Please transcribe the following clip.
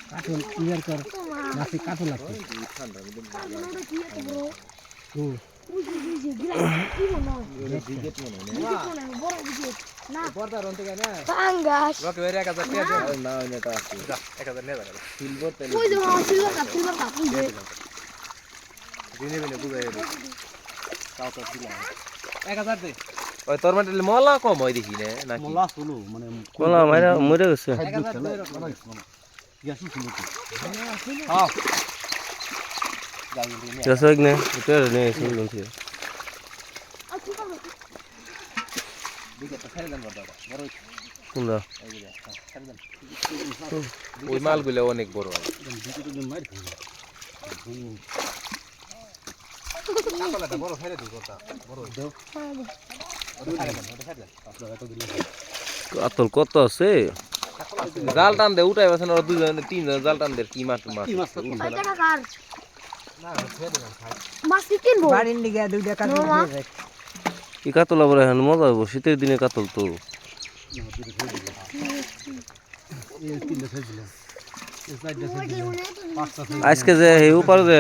কাতল ক্লিয়ার কর মাছে কাতল লাগছে তোর মানে মলা কম হয় দেখি না নাকি কলা মাইরা মরে গেছে গেছে না এটা নেই শুনলাম সে কোনটা ওই মালগুলো অনেক বড় হয় কাতল কত আছে জাল টান দে উঠাই বসে ওরা দুজন তিনজন জাল টান দে কি মাছ মাছ এই কাতল আবার এখন মজা হবো শীতের দিনে কাতল তো আজকে যে এই উপারে